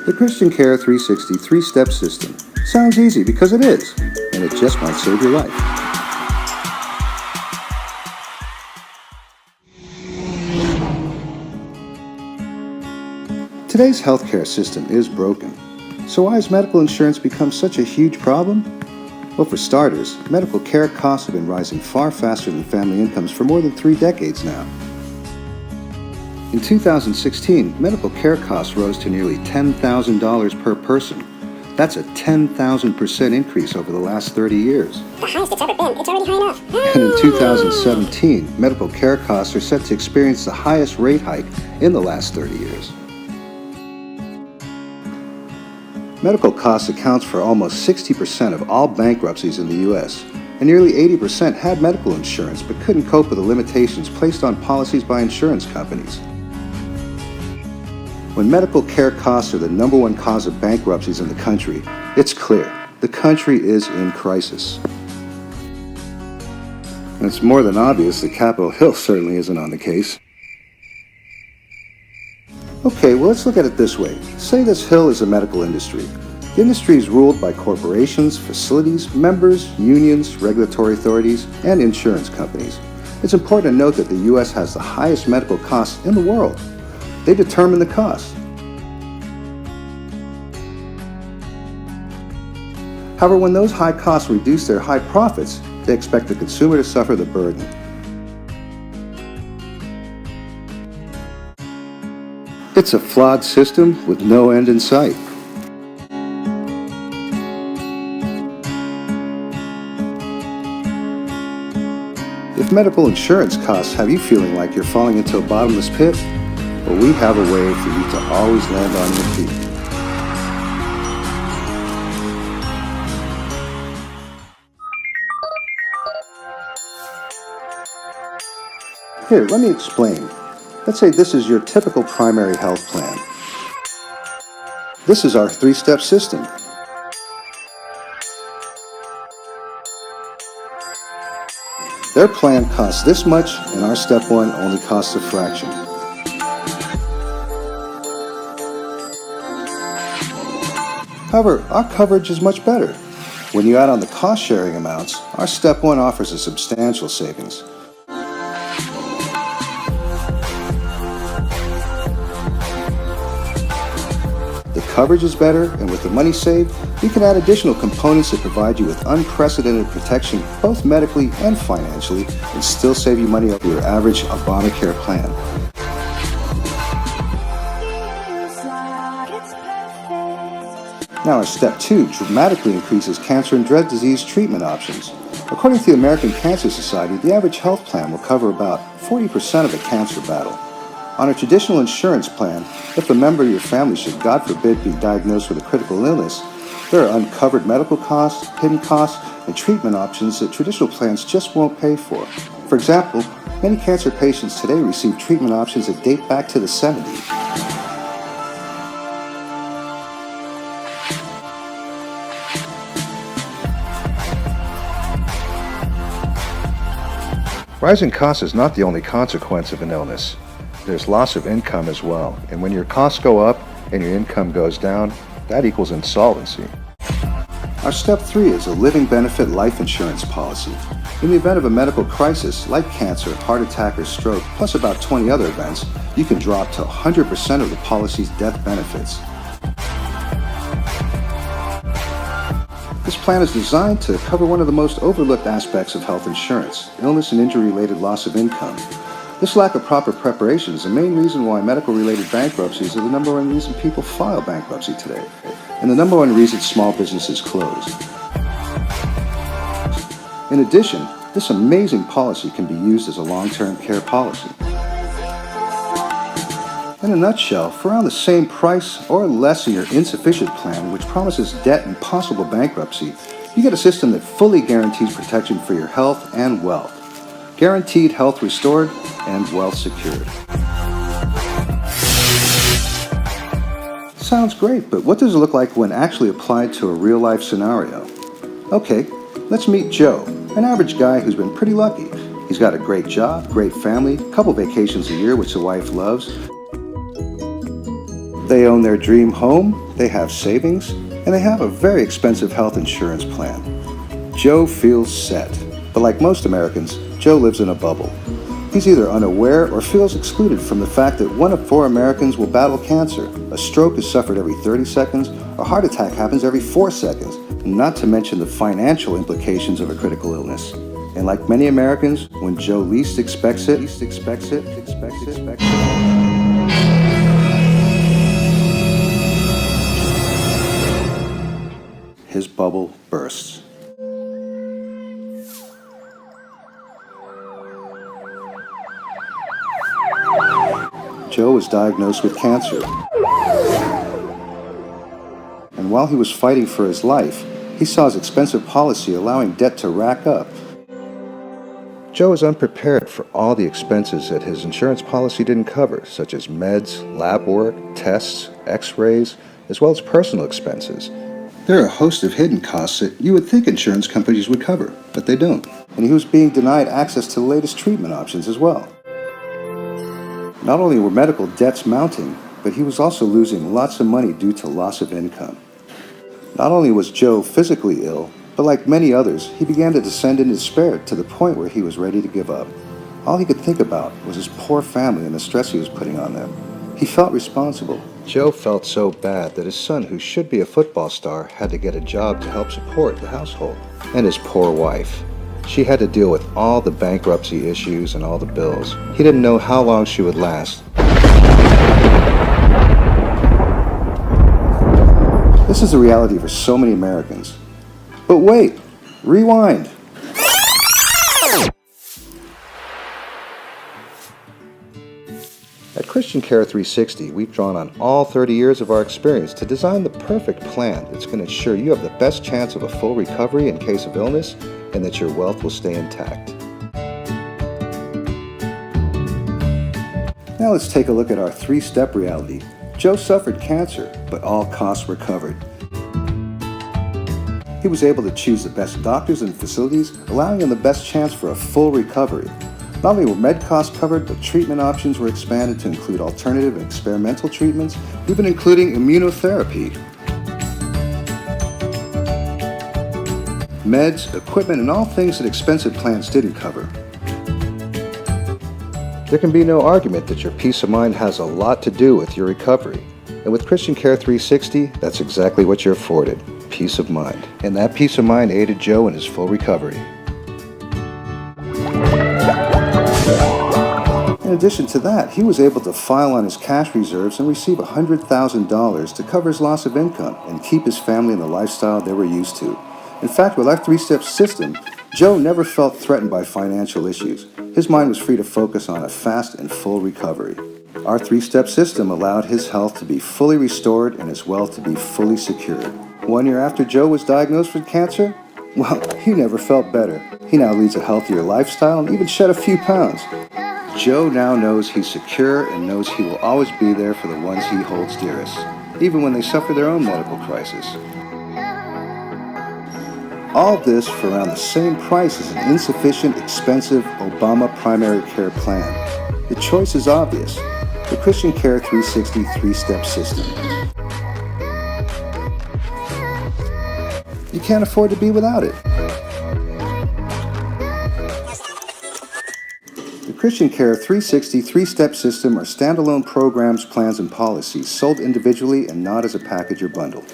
The Christian Care 360 three-step system sounds easy because it is, and it just might save your life. Today's healthcare system is broken. So why has medical insurance become such a huge problem? Well, for starters, medical care costs have been rising far faster than family incomes for more than 3 decades now. In 2016, medical care costs rose to nearly $10,000 per person. That's a 10,000% increase over the last 30 years. The highest it's ever been. It's already high enough. And in 2017, medical care costs are set to experience the highest rate hike in the last 30 years. Medical costs accounts for almost 60% of all bankruptcies in the U.S., and nearly 80% had medical insurance but couldn't cope with the limitations placed on policies by insurance companies. When medical care costs are the #1 cause of bankruptcies in the country, it's clear the country is in crisis. And it's more than obvious that Capitol Hill certainly isn't on the case. Okay, well, let's look at it this way. Say this hill is a medical industry. The industry is ruled by corporations, facilities, members, unions, regulatory authorities, and insurance companies. It's important to note that the U.S. has the highest medical costs in the world. They determine the cost. However, when those high costs reduce their high profits, they expect the consumer to suffer the burden. It's a flawed system with no end in sight. If medical insurance costs have you feeling like you're falling into a bottomless pit, well, we have a way for you to always land on your feet. Here, let me explain. Let's say this is your typical primary health plan. This is our 3-step system. Their plan costs this much, and our step 1 only costs a fraction. However, our coverage is much better. When you add on the cost-sharing amounts, our step 1 offers a substantial savings. The coverage is better, and with the money saved, you can add additional components that provide you with unprecedented protection, both medically and financially, and still save you money over your average Obamacare plan. Now, our step 2 dramatically increases cancer and dread disease treatment options. According to the American Cancer Society, the average health plan will cover about 40% of a cancer battle. On a traditional insurance plan, if a member of your family should, God forbid, be diagnosed with a critical illness, there are uncovered medical costs, hidden costs, and treatment options that traditional plans just won't pay for. For example, many cancer patients today receive treatment options that date back to the 70s. Rising costs is not the only consequence of an illness. There's loss of income as well, and when your costs go up and your income goes down, that equals insolvency. Our step 3 is a living benefit life insurance policy. In the event of a medical crisis like cancer, heart attack, or stroke, plus about 20 other events, you can draw up to 100% of the policy's death benefits. This plan is designed to cover one of the most overlooked aspects of health insurance, illness and injury-related loss of income. This lack of proper preparation is the main reason why medical-related bankruptcies are the #1 reason people file bankruptcy today, and the #1 reason small businesses close. In addition, this amazing policy can be used as a long-term care policy. In a nutshell, for around the same price or less in your insufficient plan, which promises debt and possible bankruptcy, you get a system that fully guarantees protection for your health and wealth. Guaranteed health restored and wealth secured. Sounds great, but what does it look like when actually applied to a real-life scenario? Okay, let's meet Joe, an average guy who's been pretty lucky. He's got a great job, great family, a couple vacations a year which the wife loves. They own their dream home, they have savings, and they have a very expensive health insurance plan. Joe feels set, but like most Americans, Joe lives in a bubble. He's either unaware or feels excluded from the fact that 1 of 4 Americans will battle cancer, a stroke is suffered every 30 seconds, a heart attack happens every 4 seconds, not to mention the financial implications of a critical illness. And like many Americans, when Joe least expects it, his bubble bursts. Joe was diagnosed with cancer. And while he was fighting for his life, he saw his expensive policy allowing debt to rack up. Joe was unprepared for all the expenses that his insurance policy didn't cover, such as meds, lab work, tests, x-rays, as well as personal expenses. There are a host of hidden costs that you would think insurance companies would cover, but they don't. And he was being denied access to the latest treatment options as well. Not only were medical debts mounting, but he was also losing lots of money due to loss of income. Not only was Joe physically ill, but like many others, he began to descend in despair to the point where he was ready to give up. All he could think about was his poor family and the stress he was putting on them. He felt responsible. Joe felt so bad that his son, who should be a football star, had to get a job to help support the household. And his poor wife. She had to deal with all the bankruptcy issues and all the bills. He didn't know how long she would last. This is the reality for so many Americans. But wait, rewind. At Christian Care 360, we've drawn on all 30 years of our experience to design the perfect plan that's going to ensure you have the best chance of a full recovery in case of illness and that your wealth will stay intact. Now let's take a look at our 3-step reality. Joe suffered cancer, but all costs were covered. He was able to choose the best doctors and facilities, allowing him the best chance for a full recovery. Not only were med costs covered, but treatment options were expanded to include alternative and experimental treatments, even including immunotherapy. Meds, equipment, and all things that expensive plans didn't cover. There can be no argument that your peace of mind has a lot to do with your recovery. And with Christian Care 360, that's exactly what you're afforded, peace of mind. And that peace of mind aided Joe in his full recovery. In addition to that, he was able to file on his cash reserves and receive $100,000 to cover his loss of income and keep his family in the lifestyle they were used to. In fact, with our 3-step system, Joe never felt threatened by financial issues. His mind was free to focus on a fast and full recovery. Our 3-step system allowed his health to be fully restored and his wealth to be fully secured. 1 year after Joe was diagnosed with cancer, well, he never felt better. He now leads a healthier lifestyle and even shed a few pounds. Joe now knows he's secure and knows he will always be there for the ones he holds dearest, even when they suffer their own medical crisis. All this for around the same price as an insufficient, expensive Obama primary care plan. The choice is obvious. The Christian Care 360 3-step system. You can't afford to be without it. The Christian Care 360 3-step system are standalone programs, plans, and policies sold individually and not as a package or bundle.